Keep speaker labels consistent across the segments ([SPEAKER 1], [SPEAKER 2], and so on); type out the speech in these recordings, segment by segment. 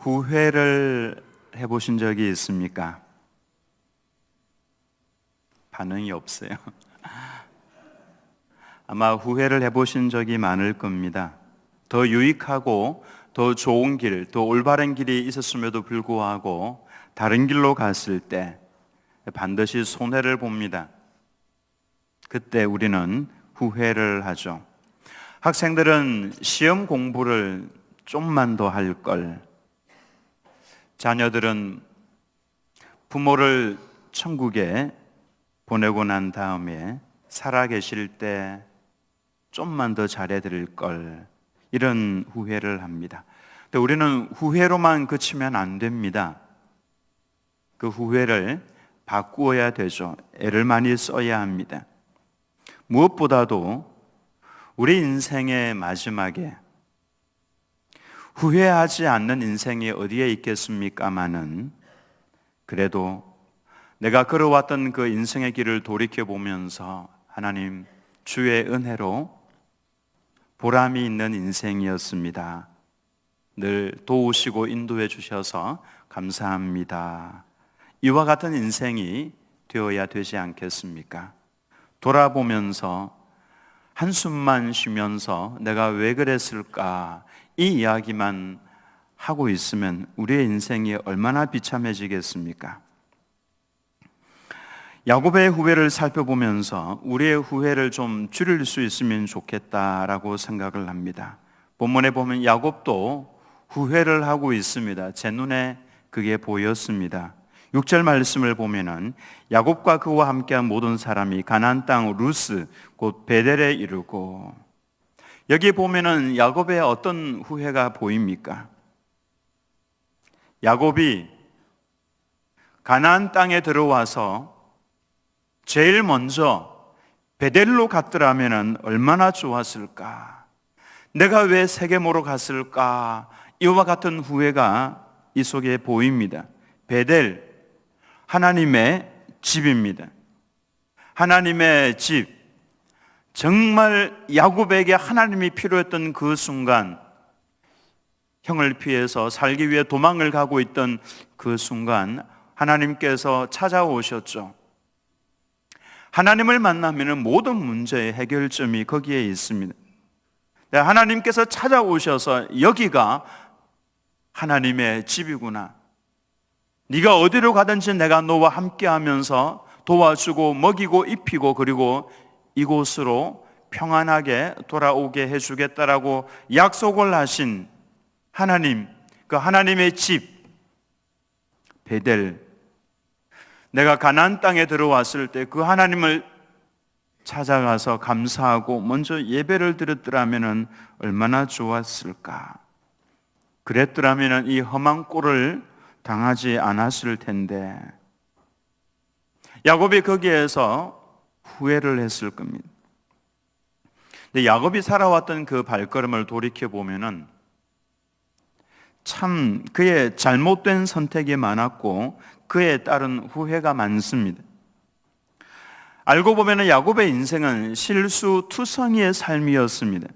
[SPEAKER 1] 후회를 해보신 적이 있습니까? 반응이 없어요. 아마 후회를 해보신 적이 많을 겁니다. 더 유익하고 더 좋은 길, 더 올바른 길이 있었음에도 불구하고 다른 길로 갔을 때 반드시 손해를 봅니다. 그때 우리는 후회를 하죠. 학생들은 시험 공부를 좀만 더 할 걸, 자녀들은 부모를 천국에 보내고 난 다음에 살아계실 때 좀만 더 잘해드릴 걸, 이런 후회를 합니다. 근데 우리는 후회로만 그치면 안 됩니다. 그 후회를 바꾸어야 되죠. 애를 많이 써야 합니다. 무엇보다도 우리 인생의 마지막에 후회하지 않는 인생이 어디에 있겠습니까마는, 그래도 내가 걸어왔던 그 인생의 길을 돌이켜보면서 하나님 주의 은혜로 보람이 있는 인생이었습니다. 늘 도우시고 인도해 주셔서 감사합니다. 이와 같은 인생이 되어야 되지 않겠습니까? 돌아보면서 한숨만 쉬면서 내가 왜 그랬을까, 이 이야기만 하고 있으면 우리의 인생이 얼마나 비참해지겠습니까? 야곱의 후회를 살펴보면서 우리의 후회를 좀 줄일 수 있으면 좋겠다라고 생각을 합니다. 본문에 보면 야곱도 후회를 하고 있습니다. 제 눈에 그게 보였습니다. 6절 말씀을 보면은 야곱과 그와 함께한 모든 사람이 가나안 땅 루스 곧 베델에 이르고, 여기 보면은 야곱의 어떤 후회가 보입니까? 야곱이 가나안 땅에 들어와서 제일 먼저 베델로 갔더라면 얼마나 좋았을까? 내가 왜 세겜으로 갔을까? 이와 같은 후회가 이 속에 보입니다. 베델, 하나님의 집입니다. 하나님의 집, 정말 야곱에게 하나님이 필요했던 그 순간, 형을 피해서 살기 위해 도망을 가고 있던 그 순간 하나님께서 찾아오셨죠. 하나님을 만나면 모든 문제의 해결점이 거기에 있습니다. 하나님께서 찾아오셔서 여기가 하나님의 집이구나, 네가 어디로 가든지 내가 너와 함께하면서 도와주고 먹이고 입히고 그리고 이곳으로 평안하게 돌아오게 해주겠다라고 약속을 하신 하나님, 그 하나님의 집 베델, 내가 가나안 땅에 들어왔을 때 그 하나님을 찾아가서 감사하고 먼저 예배를 드렸더라면 얼마나 좋았을까? 그랬더라면 이 험한 꼴을 당하지 않았을 텐데, 야곱이 거기에서 후회를 했을 겁니다. 근데 야곱이 살아왔던 그 발걸음을 돌이켜 보면은 참 그의 잘못된 선택이 많았고 그에 따른 후회가 많습니다. 알고 보면 야곱의 인생은 실수투성이의 삶이었습니다.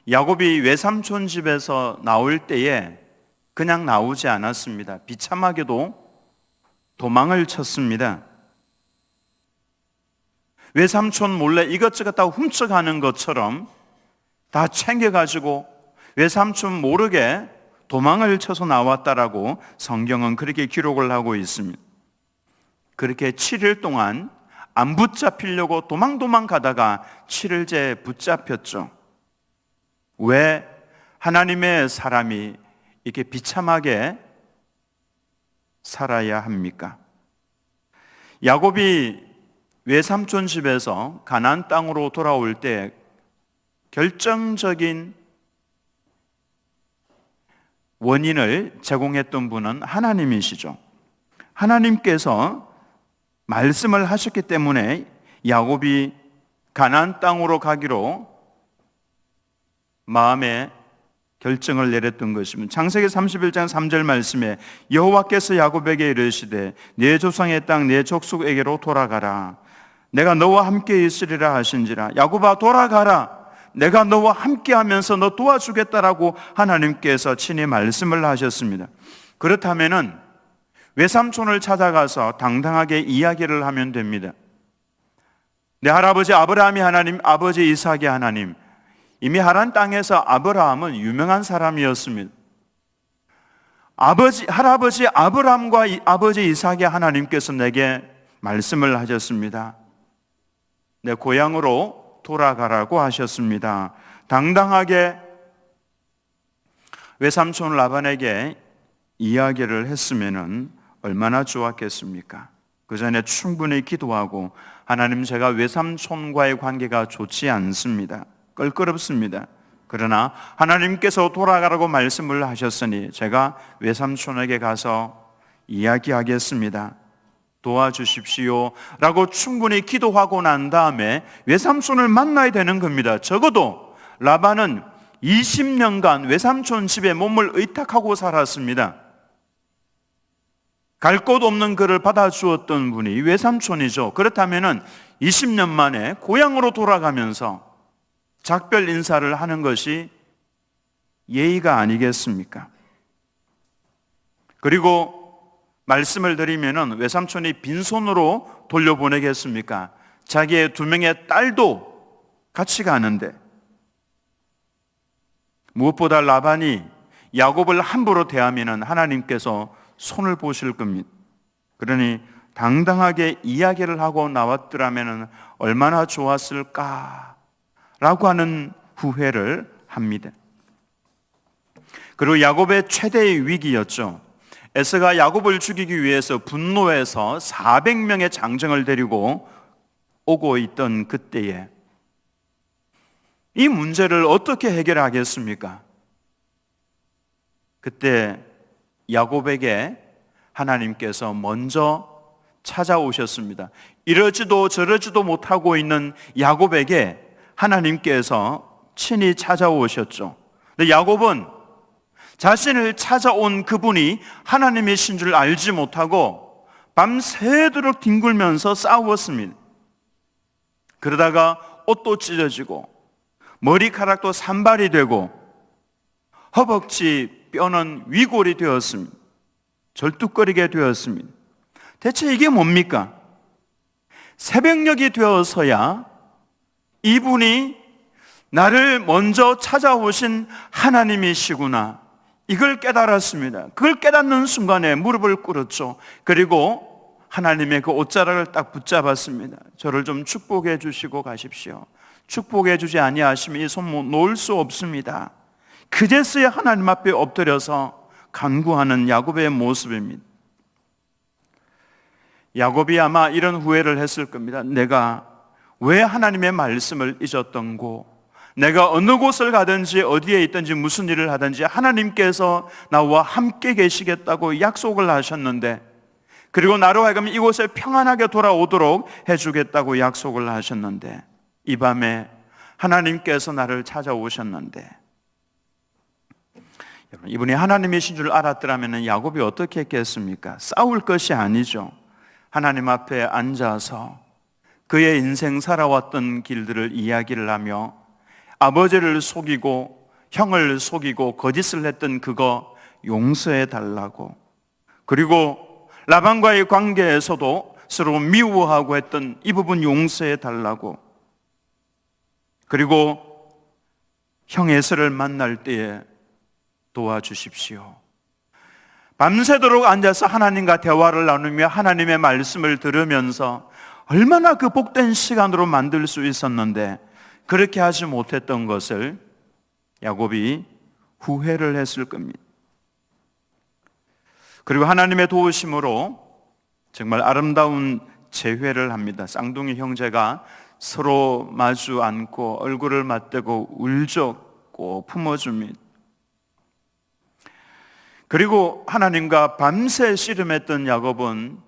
[SPEAKER 1] 야곱이 외삼촌 집에서 나올 때에 그냥 나오지 않았습니다. 비참하게도 도망을 쳤습니다. 외삼촌 몰래 이것저것 다 훔쳐가는 것처럼 다 챙겨가지고 외삼촌 모르게 도망을 쳐서 나왔다라고 성경은 그렇게 기록을 하고 있습니다. 그렇게 7일 동안 안 붙잡히려고 도망 가다가 7일째 붙잡혔죠. 왜 하나님의 사람이 이렇게 비참하게 살아야 합니까? 야곱이 외삼촌 집에서 가나안 땅으로 돌아올 때 결정적인 원인을 제공했던 분은 하나님이시죠. 하나님께서 말씀을 하셨기 때문에 야곱이 가나안 땅으로 가기로 마음에 결정을 내렸던 것입니다. 창세기 31장 3절 말씀에 여호와께서 야곱에게 이르시되 네 조상의 땅 네 족속에게로 돌아가라, 내가 너와 함께 있으리라 하신지라. 야곱아 돌아가라, 내가 너와 함께하면서 너 도와주겠다라고 하나님께서 친히 말씀을 하셨습니다. 그렇다면은 외삼촌을 찾아가서 당당하게 이야기를 하면 됩니다. 내 할아버지 아브라함이 하나님, 아버지 이삭이 하나님. 이미 하란 땅에서 아브라함은 유명한 사람이었습니다. 할아버지 아브라함과 아버지 이삭의 하나님께서 내게 말씀을 하셨습니다. 내 고향으로 돌아가라고 하셨습니다. 당당하게 외삼촌 라반에게 이야기를 했으면 얼마나 좋았겠습니까? 그 전에 충분히 기도하고 하나님, 제가 외삼촌과의 관계가 좋지 않습니다. 껄끄럽습니다. 그러나 하나님께서 돌아가라고 말씀을 하셨으니 제가 외삼촌에게 가서 이야기하겠습니다. 도와주십시오 라고 충분히 기도하고 난 다음에 외삼촌을 만나야 되는 겁니다. 적어도 라반은 20년간 외삼촌 집에 몸을 의탁하고 살았습니다. 갈 곳 없는 그를 받아주었던 분이 외삼촌이죠. 그렇다면 20년 만에 고향으로 돌아가면서 작별 인사를 하는 것이 예의가 아니겠습니까? 그리고 말씀을 드리면 외삼촌이 빈손으로 돌려보내겠습니까? 자기의 2명의 딸도 같이 가는데, 무엇보다 라반이 야곱을 함부로 대하면 하나님께서 손을 보실 겁니다. 그러니 당당하게 이야기를 하고 나왔더라면 얼마나 좋았을까 라고 하는 후회를 합니다. 그리고 야곱의 최대의 위기였죠. 에서가 야곱을 죽이기 위해서 분노해서 400명의 장정을 데리고 오고 있던 그때에 이 문제를 어떻게 해결하겠습니까? 그때 야곱에게 하나님께서 먼저 찾아오셨습니다. 이러지도 저러지도 못하고 있는 야곱에게 하나님께서 친히 찾아오셨죠. 근데 야곱은 자신을 찾아온 그분이 하나님이신 줄 알지 못하고 밤새도록 뒹굴면서 싸웠습니다. 그러다가 옷도 찢어지고 머리카락도 산발이 되고 허벅지 뼈는 위골이 되었습니다. 절뚝거리게 되었습니다. 대체 이게 뭡니까? 새벽녘이 되어서야 이분이 나를 먼저 찾아오신 하나님이시구나, 이걸 깨달았습니다. 그걸 깨닫는 순간에 무릎을 꿇었죠. 그리고 하나님의 그 옷자락을 딱 붙잡았습니다. 저를 좀 축복해 주시고 가십시오. 축복해 주지 아니하시면 이 손 놓을 수 없습니다. 그제서야 하나님 앞에 엎드려서 간구하는 야곱의 모습입니다. 야곱이 아마 이런 후회를 했을 겁니다. 내가 왜 하나님의 말씀을 잊었던고, 내가 어느 곳을 가든지 어디에 있든지 무슨 일을 하든지 하나님께서 나와 함께 계시겠다고 약속을 하셨는데, 그리고 나로 하여금 이곳에 평안하게 돌아오도록 해주겠다고 약속을 하셨는데, 이 밤에 하나님께서 나를 찾아오셨는데, 이분이 하나님이신 줄 알았더라면 야곱이 어떻게 했겠습니까? 싸울 것이 아니죠. 하나님 앞에 앉아서 그의 인생 살아왔던 길들을 이야기를 하며 아버지를 속이고 형을 속이고 거짓을 했던 그거 용서해 달라고, 그리고 라반과의 관계에서도 서로 미워하고 했던 이 부분 용서해 달라고, 그리고 형 에서를 만날 때에 도와주십시오. 밤새도록 앉아서 하나님과 대화를 나누며 하나님의 말씀을 들으면서 얼마나 그 복된 시간으로 만들 수 있었는데 그렇게 하지 못했던 것을 야곱이 후회를 했을 겁니다. 그리고 하나님의 도우심으로 정말 아름다운 재회를 합니다. 쌍둥이 형제가 서로 마주 앉고 얼굴을 맞대고 울적고 품어줍니다. 그리고 하나님과 밤새 씨름했던 야곱은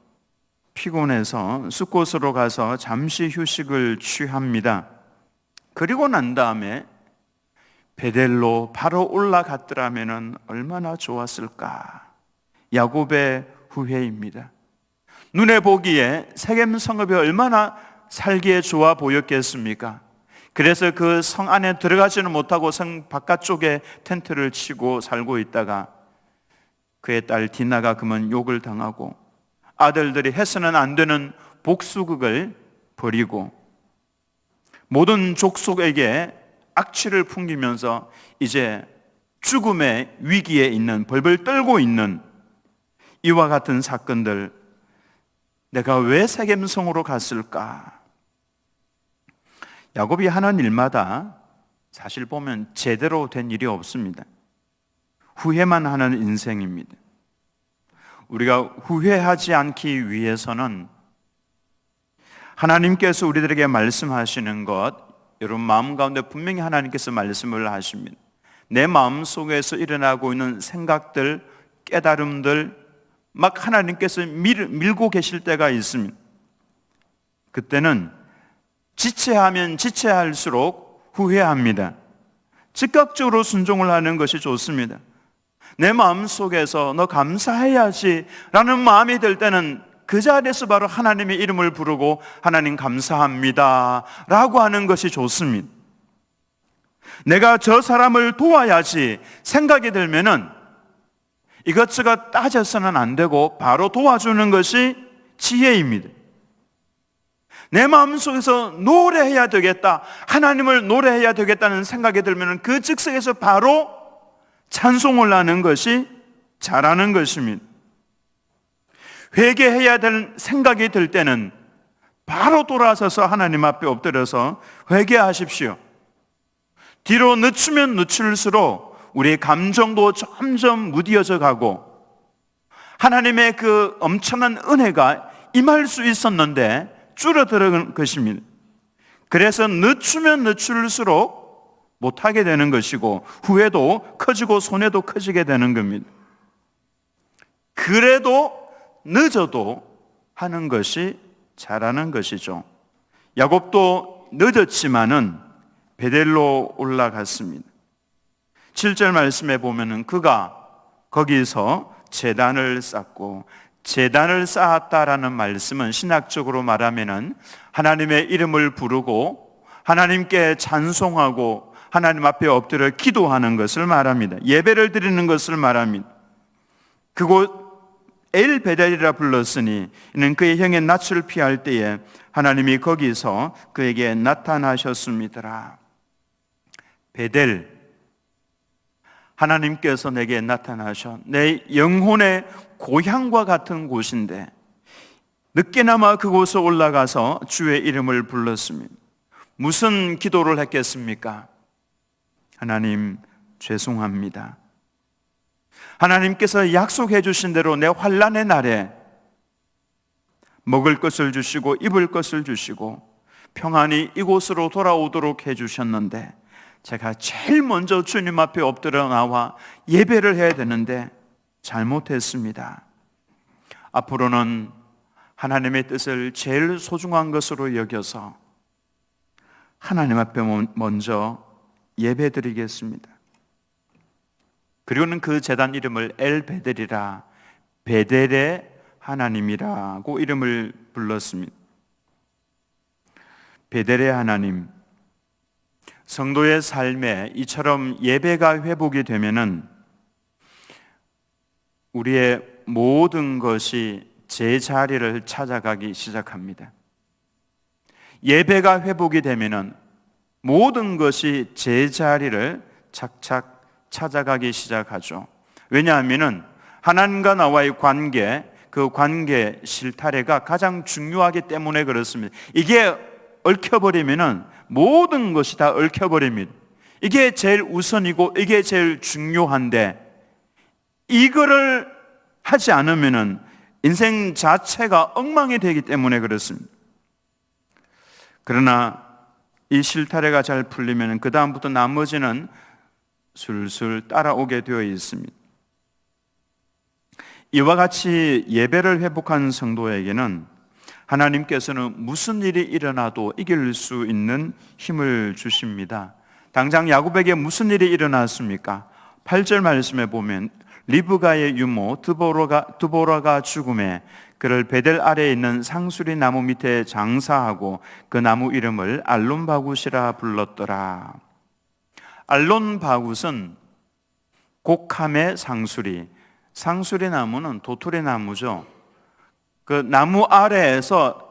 [SPEAKER 1] 피곤해서 숫곳으로 가서 잠시 휴식을 취합니다. 그리고 난 다음에 베델로 바로 올라갔더라면 얼마나 좋았을까. 야곱의 후회입니다. 눈에 보기에 세겜 성읍이 얼마나 살기에 좋아 보였겠습니까? 그래서 그 성 안에 들어가지는 못하고 성 바깥쪽에 텐트를 치고 살고 있다가 그의 딸 디나가 그만 욕을 당하고 아들들이 해서는 안 되는 복수극을 벌이고 모든 족속에게 악취를 풍기면서 이제 죽음의 위기에 있는, 벌벌 떨고 있는 이와 같은 사건들, 내가 왜 세겜성으로 갔을까? 야곱이 하는 일마다 사실 보면 제대로 된 일이 없습니다. 후회만 하는 인생입니다. 우리가 후회하지 않기 위해서는 하나님께서 우리들에게 말씀하시는 것, 여러분 마음 가운데 분명히 하나님께서 말씀을 하십니다. 내 마음 속에서 일어나고 있는 생각들, 깨달음들 막 하나님께서 밀고 계실 때가 있습니다. 그때는 지체하면 지체할수록 후회합니다. 즉각적으로 순종을 하는 것이 좋습니다. 내 마음 속에서 너 감사해야지 라는 마음이 들 때는 그 자리에서 바로 하나님의 이름을 부르고 하나님 감사합니다 라고 하는 것이 좋습니다. 내가 저 사람을 도와야지 생각이 들면은 이것저것 따져서는 안 되고 바로 도와주는 것이 지혜입니다. 내 마음속에서 노래해야 되겠다, 하나님을 노래해야 되겠다는 생각이 들면은 그 즉석에서 바로 찬송을 하는 것이 잘하는 것입니다. 회개해야 될 생각이 들 때는 바로 돌아서서 하나님 앞에 엎드려서 회개하십시오. 뒤로 늦추면 늦출수록 우리의 감정도 점점 무뎌져 가고 하나님의 그 엄청난 은혜가 임할 수 있었는데 줄어드는 것입니다. 그래서 늦추면 늦출수록 못하게 되는 것이고 후회도 커지고 손해도 커지게 되는 겁니다. 그래도 늦어도 하는 것이 잘하는 것이죠. 야곱도 늦었지만은 베델로 올라갔습니다. 7절 말씀에 보면은 그가 거기서 제단을 쌓고, 제단을 쌓았다라는 말씀은 신학적으로 말하면은 하나님의 이름을 부르고 하나님께 찬송하고 하나님 앞에 엎드려 기도하는 것을 말합니다. 예배를 드리는 것을 말합니다. 그곳 엘 베델이라 불렀으니 이는 그의 형의 낯을 피할 때에 하나님이 거기서 그에게 나타나셨습니다. 베델, 하나님께서 내게 나타나셔 내 영혼의 고향과 같은 곳인데 늦게나마 그곳에 올라가서 주의 이름을 불렀습니다. 무슨 기도를 했겠습니까? 하나님 죄송합니다. 하나님께서 약속해 주신 대로 내 환난의 날에 먹을 것을 주시고 입을 것을 주시고 평안히 이곳으로 돌아오도록 해 주셨는데 제가 제일 먼저 주님 앞에 엎드려 나와 예배를 해야 되는데 잘못했습니다. 앞으로는 하나님의 뜻을 제일 소중한 것으로 여겨서 하나님 앞에 먼저 예배 드리겠습니다. 그리고는 그 제단 이름을 엘 베델이라, 베델의 하나님이라고 이름을 불렀습니다. 베델의 하나님, 성도의 삶에 이처럼 예배가 회복이 되면은 우리의 모든 것이 제자리를 찾아가기 시작합니다. 예배가 회복이 되면은 모든 것이 제자리를 착착 찾아가기 시작하죠. 왜냐하면은 하나님과 나와의 관계, 그 관계 실타래가 가장 중요하기 때문에 그렇습니다. 이게 얽혀버리면은 모든 것이 다 얽혀버립니다. 이게 제일 우선이고 이게 제일 중요한데 이거를 하지 않으면은 인생 자체가 엉망이 되기 때문에 그렇습니다. 그러나 이 실타래가 잘 풀리면 그 다음부터 나머지는 술술 따라오게 되어 있습니다. 이와 같이 예배를 회복한 성도에게는 하나님께서는 무슨 일이 일어나도 이길 수 있는 힘을 주십니다. 당장 야곱에게 무슨 일이 일어났습니까? 8절 말씀에 보면 리브가의 유모 드보라가 죽음에 그를 베델 아래에 있는 상수리 나무 밑에 장사하고 그 나무 이름을 알론바굿이라 불렀더라. 알론바굿은 곡함의 상수리, 상수리 나무는 도토리 나무죠. 그 나무 아래에서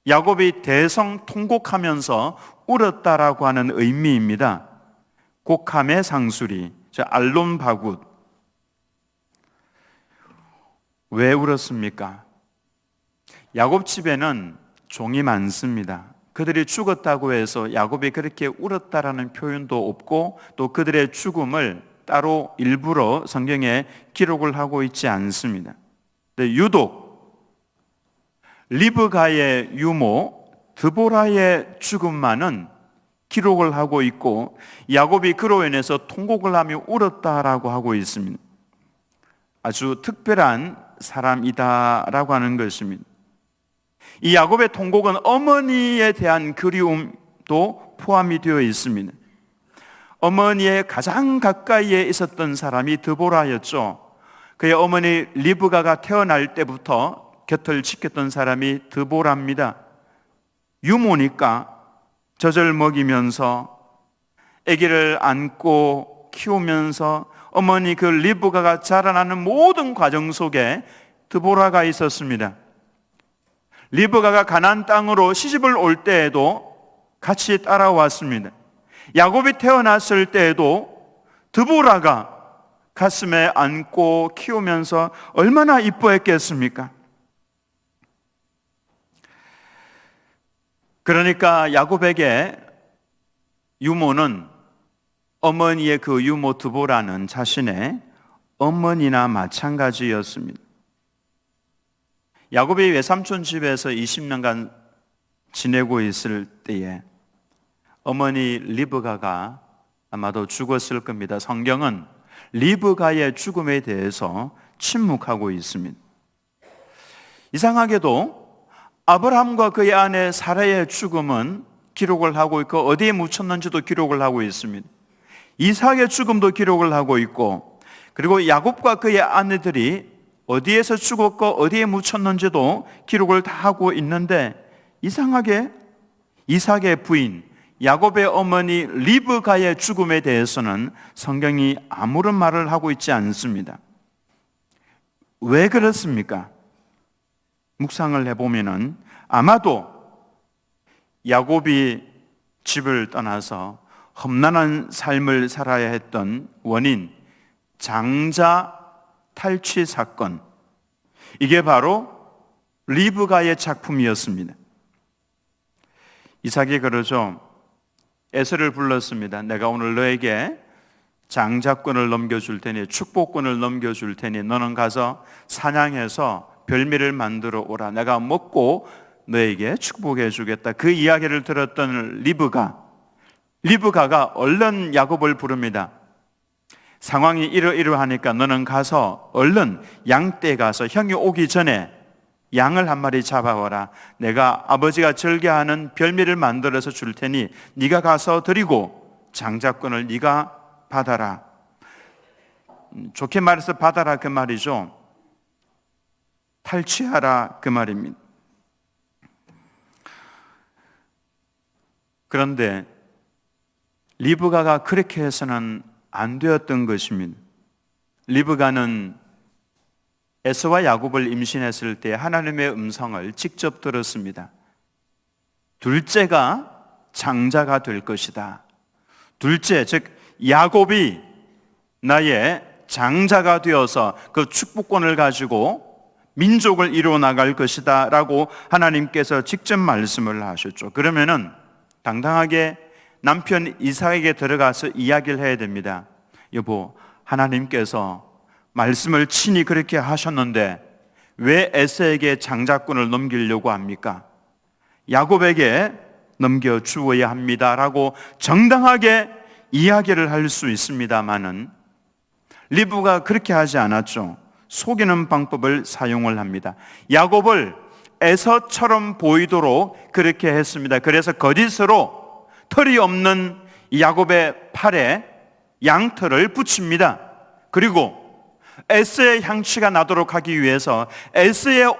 [SPEAKER 1] 야곱이 대성통곡하면서 울었다라고 하는 의미입니다. 곡함의 상수리, 알론바굿. 왜 울었습니까? 야곱 집에는 종이 많습니다. 그들이 죽었다고 해서 야곱이 그렇게 울었다라는 표현도 없고 또 그들의 죽음을 따로 일부러 성경에 기록을 하고 있지 않습니다. 근데 유독 리브가의 유모 드보라의 죽음만은 기록을 하고 있고 야곱이 그로 인해서 통곡을 하며 울었다라고 하고 있습니다. 아주 특별한 사람이다라고 하는 것입니다. 이 야곱의 통곡은 어머니에 대한 그리움도 포함이 되어 있습니다. 어머니의 가장 가까이에 있었던 사람이 드보라였죠. 그의 어머니 리브가가 태어날 때부터 곁을 지켰던 사람이 드보라입니다. 유모니까 젖을 먹이면서 아기를 안고 키우면서 어머니 그 리브가가 자라나는 모든 과정 속에 드보라가 있었습니다. 리브가가 가나안 땅으로 시집을 올 때에도 같이 따라왔습니다. 야곱이 태어났을 때에도 드보라가 가슴에 안고 키우면서 얼마나 이뻐했겠습니까? 그러니까 야곱에게 유모는 어머니의 그 유모 드보라는 자신의 어머니나 마찬가지였습니다. 야곱이 외삼촌 집에서 20년간 지내고 있을 때에 어머니 리브가가 아마도 죽었을 겁니다. 성경은 리브가의 죽음에 대해서 침묵하고 있습니다. 이상하게도 아브라함과 그의 아내 사라의 죽음은 기록을 하고 있고 어디에 묻혔는지도 기록을 하고 있습니다. 이삭의 죽음도 기록을 하고 있고 그리고 야곱과 그의 아내들이 어디에서 죽었고 어디에 묻혔는지도 기록을 다 하고 있는데 이상하게 이삭의 부인 야곱의 어머니 리브가의 죽음에 대해서는 성경이 아무런 말을 하고 있지 않습니다. 왜 그렇습니까? 묵상을 해보면은 아마도 야곱이 집을 떠나서 험난한 삶을 살아야 했던 원인, 장자 탈취 사건, 이게 바로 리브가의 작품이었습니다. 이삭이 그러죠. 에서를 불렀습니다. 내가 오늘 너에게 장자권을 넘겨줄 테니 축복권을 넘겨줄 테니 너는 가서 사냥해서 별미를 만들어 오라. 내가 먹고 너에게 축복해 주겠다. 그 이야기를 들었던 리브가가 얼른 야곱을 부릅니다. 상황이 이러이러하니까 너는 가서 얼른 양떼에 가서 형이 오기 전에 양을 한 마리 잡아와라. 내가 아버지가 즐겨하는 별미를 만들어서 줄 테니 네가 가서 드리고 장자권을 네가 받아라. 좋게 말해서 받아라 그 말이죠. 탈취하라 그 말입니다. 그런데 리브가가 그렇게 해서는 안 되었던 것입니다. 리브가는 에서와 야곱을 임신했을 때 하나님의 음성을 직접 들었습니다. 둘째가 장자가 될 것이다. 둘째, 즉 야곱이 나의 장자가 되어서 그 축복권을 가지고 민족을 이루어 나갈 것이다 라고 하나님께서 직접 말씀을 하셨죠. 그러면은 당당하게 남편 이삭에게 들어가서 이야기를 해야 됩니다. 여보, 하나님께서 말씀을 친히 그렇게 하셨는데 왜 에서에게 장자권을 넘기려고 합니까? 야곱에게 넘겨주어야 합니다 라고 정당하게 이야기를 할 수 있습니다마는 리브가 그렇게 하지 않았죠. 속이는 방법을 사용을 합니다. 야곱을 에서처럼 보이도록 그렇게 했습니다. 그래서 거짓으로 털이 없는 야곱의 팔에 양털을 붙입니다. 그리고 에스의 향취가 나도록 하기 위해서 에스의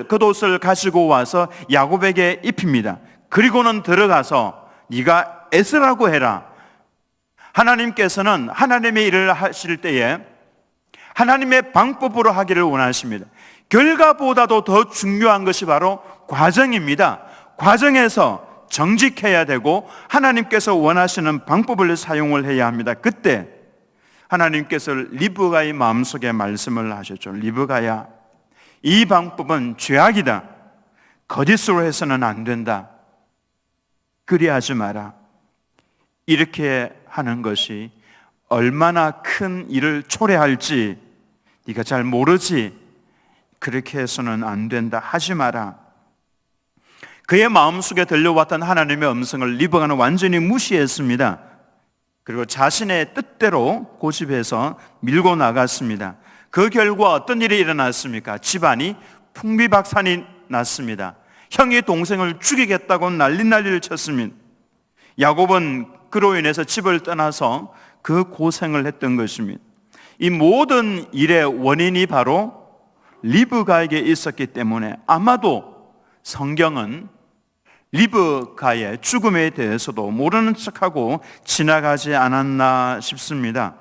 [SPEAKER 1] 겉옷을 가지고 와서 야곱에게 입힙니다. 그리고는 들어가서 네가 에스라고 해라. 하나님께서는 하나님의 일을 하실 때에 하나님의 방법으로 하기를 원하십니다. 결과보다도 더 중요한 것이 바로 과정입니다. 과정에서 정직해야 되고 하나님께서 원하시는 방법을 사용을 해야 합니다. 그때 하나님께서 리브가의 마음속에 말씀을 하셨죠. 리브가야, 이 방법은 죄악이다. 거짓으로 해서는 안 된다. 그리하지 마라. 이렇게 하는 것이 얼마나 큰 일을 초래할지 네가 잘 모르지. 그렇게 해서는 안 된다. 하지 마라. 그의 마음속에 들려왔던 하나님의 음성을 리브가는 완전히 무시했습니다. 그리고 자신의 뜻대로 고집해서 밀고 나갔습니다. 그 결과 어떤 일이 일어났습니까? 집안이 풍비박산이 났습니다. 형이 동생을 죽이겠다고 난리를 쳤습니다. 야곱은 그로 인해서 집을 떠나서 그 고생을 했던 것입니다. 이 모든 일의 원인이 바로 리브가에게 있었기 때문에 아마도 성경은 리브가의 죽음에 대해서도 모르는 척하고 지나가지 않았나 싶습니다.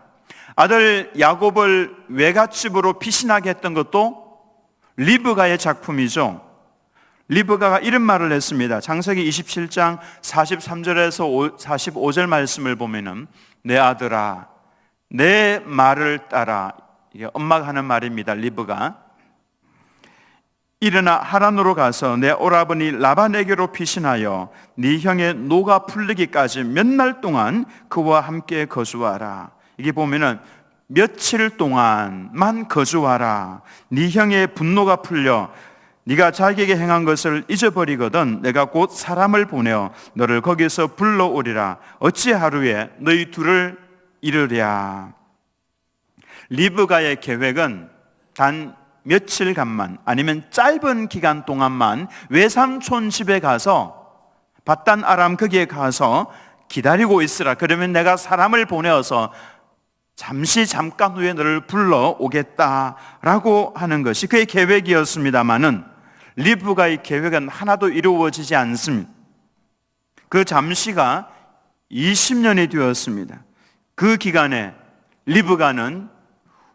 [SPEAKER 1] 아들 야곱을 외갓집으로 피신하게 했던 것도 리브가의 작품이죠. 리브가가 이런 말을 했습니다. 창세기 27장 43절에서 45절 말씀을 보면은 내 아들아 내 말을 따라, 이게 엄마가 하는 말입니다. 리브가 일어나 하란으로 가서 내 오라버니 라반에게로 피신하여 네 형의 노가 풀리기까지 몇 날 동안 그와 함께 거주하라. 이게 보면은 며칠 동안만 거주하라. 네 형의 분노가 풀려 네가 자기에게 행한 것을 잊어버리거든 내가 곧 사람을 보내어 너를 거기서 불러오리라. 어찌 하루에 너희 둘을 이르랴. 리브가의 계획은 단 며칠간만, 아니면 짧은 기간 동안만 외삼촌 집에 가서 밧단 아람 거기에 가서 기다리고 있으라. 그러면 내가 사람을 보내어서 잠깐 후에 너를 불러오겠다라고 하는 것이 그의 계획이었습니다마는 리브가의 계획은 하나도 이루어지지 않습니다. 그 잠시가 20년이 되었습니다. 그 기간에 리브가는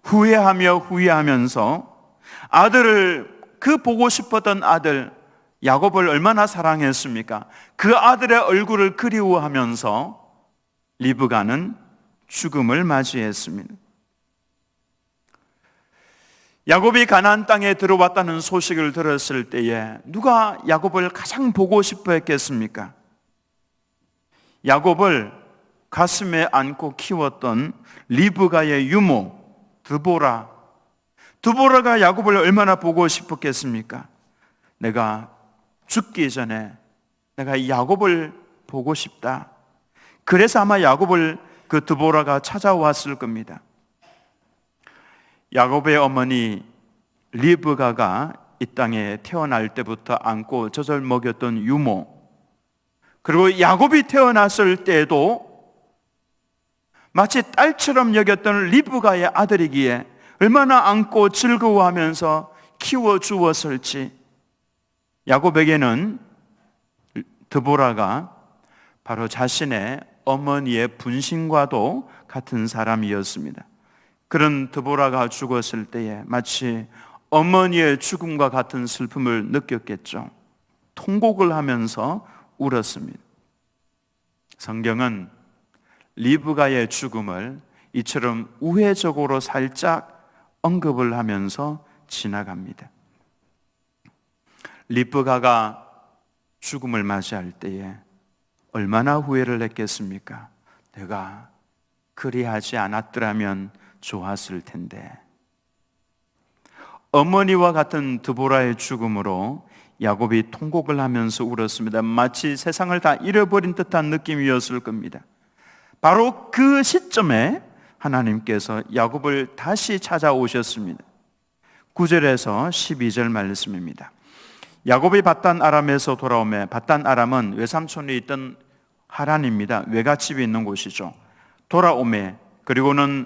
[SPEAKER 1] 후회하면서 아들을, 그 보고 싶었던 아들 야곱을 얼마나 사랑했습니까? 그 아들의 얼굴을 그리워하면서 리브가는 죽음을 맞이했습니다. 야곱이 가나안 땅에 들어왔다는 소식을 들었을 때에 누가 야곱을 가장 보고 싶어 했겠습니까? 야곱을 가슴에 안고 키웠던 리브가의 유모 드보라가 야곱을 얼마나 보고 싶었겠습니까? 내가 죽기 전에 내가 야곱을 보고 싶다. 그래서 아마 야곱을 그 드보라가 찾아왔을 겁니다. 야곱의 어머니 리브가가 이 땅에 태어날 때부터 안고 젖을 먹였던 유모, 그리고 야곱이 태어났을 때에도 마치 딸처럼 여겼던 리브가의 아들이기에 얼마나 안고 즐거워하면서 키워주었을지. 야곱에게는 드보라가 바로 자신의 어머니의 분신과도 같은 사람이었습니다. 그런 드보라가 죽었을 때에 마치 어머니의 죽음과 같은 슬픔을 느꼈겠죠. 통곡을 하면서 울었습니다. 성경은 리브가의 죽음을 이처럼 우회적으로 살짝 언급을 하면서 지나갑니다. 리브가가 죽음을 맞이할 때에 얼마나 후회를 했겠습니까? 내가 그리하지 않았더라면 좋았을 텐데. 어머니와 같은 드보라의 죽음으로 야곱이 통곡을 하면서 울었습니다. 마치 세상을 다 잃어버린 듯한 느낌이었을 겁니다. 바로 그 시점에 하나님께서 야곱을 다시 찾아오셨습니다. 9절에서 12절 말씀입니다. 야곱이 밧단 아람에서 돌아오매, 밧단 아람은 외삼촌이 있던 하란입니다. 외갓집이 있는 곳이죠. 돌아오매, 그리고는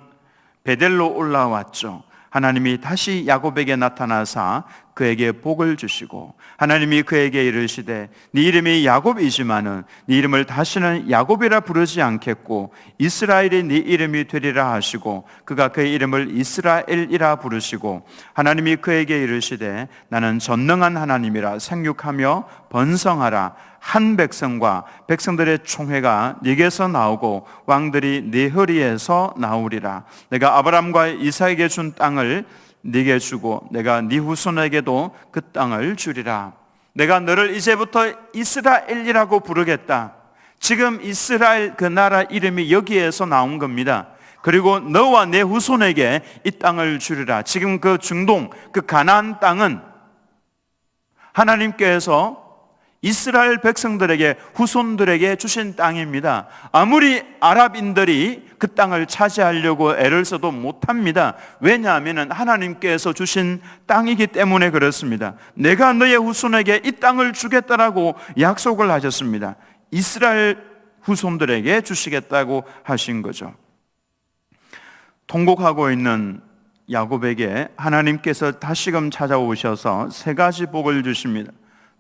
[SPEAKER 1] 베델로 올라왔죠. 하나님이 다시 야곱에게 나타나사 그에게 복을 주시고 하나님이 그에게 이르시되 네 이름이 야곱이지만은 네 이름을 다시는 야곱이라 부르지 않겠고 이스라엘이 네 이름이 되리라 하시고 그가 그의 이름을 이스라엘이라 부르시고 하나님이 그에게 이르시되 나는 전능한 하나님이라 생육하며 번성하라 한 백성과 백성들의 총회가 네게서 나오고 왕들이 네 허리에서 나오리라. 내가 아브라함과 이삭에게 준 땅을 네게 주고 내가 네 후손에게도 그 땅을 주리라. 내가 너를 이제부터 이스라엘이라고 부르겠다. 지금 이스라엘 그 나라 이름이 여기에서 나온 겁니다. 그리고 너와 내 후손에게 이 땅을 주리라. 지금 그 중동 그 가나안 땅은 하나님께서 이스라엘 백성들에게 후손들에게 주신 땅입니다. 아무리 아랍인들이 그 땅을 차지하려고 애를 써도 못합니다. 왜냐하면 하나님께서 주신 땅이기 때문에 그렇습니다. 내가 너의 후손에게 이 땅을 주겠다라고 약속을 하셨습니다. 이스라엘 후손들에게 주시겠다고 하신 거죠. 통곡하고 있는 야곱에게 하나님께서 다시금 찾아오셔서 세 가지 복을 주십니다.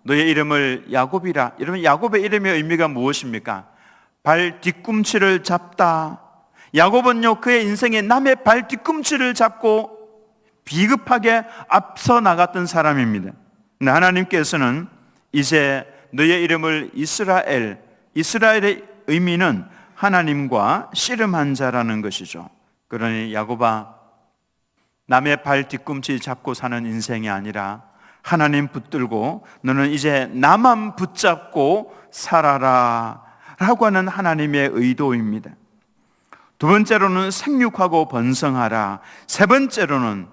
[SPEAKER 1] 너의 이름을 야곱이라. 여러분, 야곱의 이름의 의미가 무엇입니까? 발 뒤꿈치를 잡다. 야곱은요, 그의 인생에 남의 발 뒤꿈치를 잡고 비급하게 앞서 나갔던 사람입니다. 근데 하나님께서는 이제 너의 이름을 이스라엘, 이스라엘의 의미는 하나님과 씨름한 자라는 것이죠. 그러니 야곱아, 남의 발 뒤꿈치 잡고 사는 인생이 아니라 하나님 붙들고 너는 이제 나만 붙잡고 살아라 라고 하는 하나님의 의도입니다. 두 번째로는 생육하고 번성하라. 세 번째로는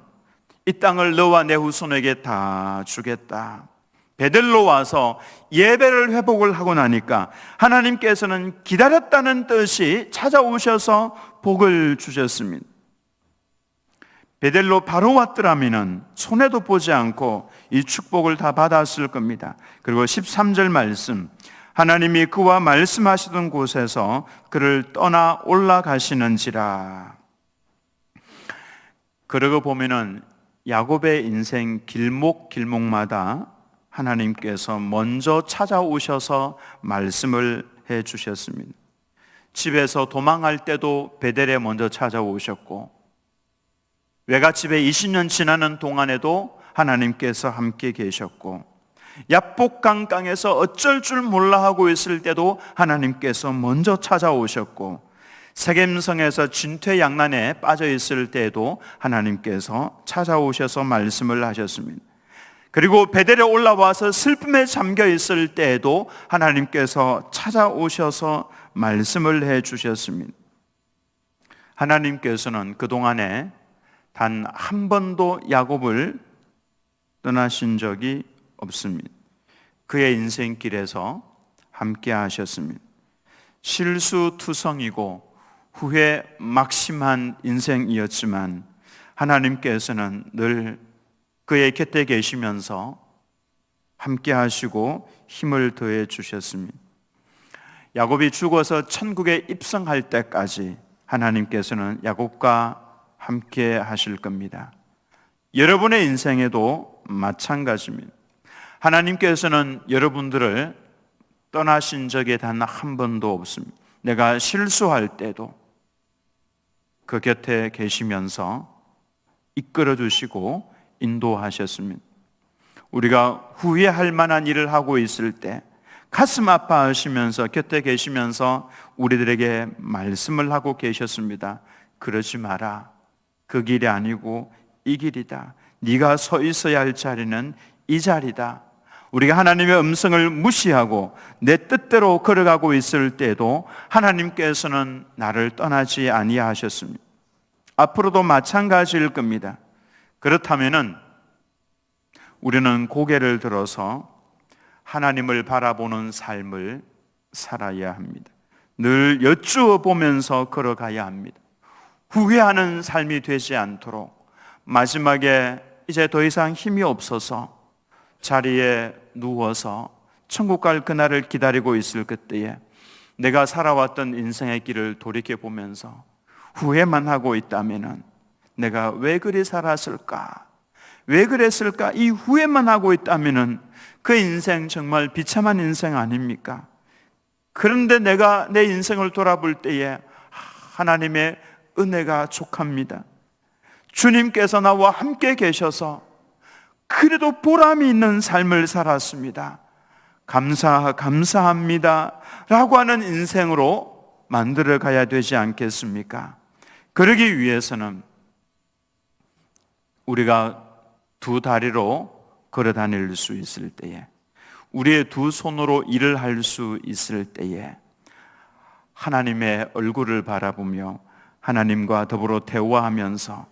[SPEAKER 1] 이 땅을 너와 내 후손에게 다 주겠다. 베들로 와서 예배를 회복을 하고 나니까 하나님께서는 기다렸다는 뜻이 찾아오셔서 복을 주셨습니다. 베델로 바로 왔더라면 손해도 보지 않고 이 축복을 다 받았을 겁니다. 그리고 13절 말씀, 하나님이 그와 말씀하시던 곳에서 그를 떠나 올라가시는지라. 그러고 보면은 야곱의 인생 길목길목마다 하나님께서 먼저 찾아오셔서 말씀을 해 주셨습니다. 집에서 도망할 때도 베델에 먼저 찾아오셨고, 외갓집에 20년 지나는 동안에도 하나님께서 함께 계셨고, 야복강강에서 어쩔 줄 몰라 하고 있을 때도 하나님께서 먼저 찾아오셨고, 세겜성에서 진퇴양난에 빠져 있을 때에도 하나님께서 찾아오셔서 말씀을 하셨습니다. 그리고 베델에 올라와서 슬픔에 잠겨 있을 때에도 하나님께서 찾아오셔서 말씀을 해 주셨습니다. 하나님께서는 그동안에 단 한 번도 야곱을 떠나신 적이 없습니다. 그의 인생길에서 함께 하셨습니다. 실수투성이고 후회 막심한 인생이었지만 하나님께서는 늘 그의 곁에 계시면서 함께 하시고 힘을 더해 주셨습니다. 야곱이 죽어서 천국에 입성할 때까지 하나님께서는 야곱과 함께 하실 겁니다. 여러분의 인생에도 마찬가지입니다. 하나님께서는 여러분들을 떠나신 적이 단 한 번도 없습니다. 내가 실수할 때도 그 곁에 계시면서 이끌어 주시고 인도하셨습니다. 우리가 후회할 만한 일을 하고 있을 때 가슴 아파하시면서 곁에 계시면서 우리들에게 말씀을 하고 계셨습니다. 그러지 마라. 그 길이 아니고 이 길이다. 네가 서 있어야 할 자리는 이 자리다. 우리가 하나님의 음성을 무시하고 내 뜻대로 걸어가고 있을 때도 하나님께서는 나를 떠나지 아니하셨습니다. 앞으로도 마찬가지일 겁니다. 그렇다면은 우리는 고개를 들어서 하나님을 바라보는 삶을 살아야 합니다. 늘 여쭈어 보면서 걸어가야 합니다. 후회하는 삶이 되지 않도록 마지막에 이제 더 이상 힘이 없어서 자리에 누워서 천국 갈 그날을 기다리고 있을 그때에 내가 살아왔던 인생의 길을 돌이켜보면서 후회만 하고 있다면 내가 왜 그리 살았을까? 왜 그랬을까? 이 후회만 하고 있다면은 그 인생 정말 비참한 인생 아닙니까? 그런데 내가 내 인생을 돌아볼 때에 하나님의 은혜가 족합니다. 주님께서 나와 함께 계셔서 그래도 보람이 있는 삶을 살았습니다. 감사합니다 라고 하는 인생으로 만들어 가야 되지 않겠습니까? 그러기 위해서는 우리가 두 다리로 걸어 다닐 수 있을 때에, 우리의 두 손으로 일을 할 수 있을 때에 하나님의 얼굴을 바라보며 하나님과 더불어 대화하면서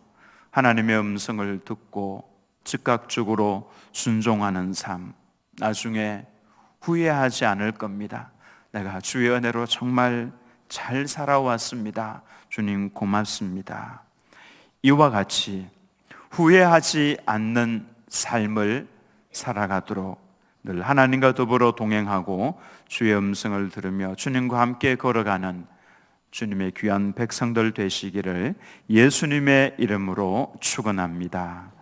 [SPEAKER 1] 하나님의 음성을 듣고 즉각적으로 순종하는 삶, 나중에 후회하지 않을 겁니다. 내가 주의 은혜로 정말 잘 살아왔습니다. 주님 고맙습니다. 이와 같이 후회하지 않는 삶을 살아가도록 늘 하나님과 더불어 동행하고 주의 음성을 들으며 주님과 함께 걸어가는 주님의 귀한 백성들 되시기를 예수님의 이름으로 축원합니다.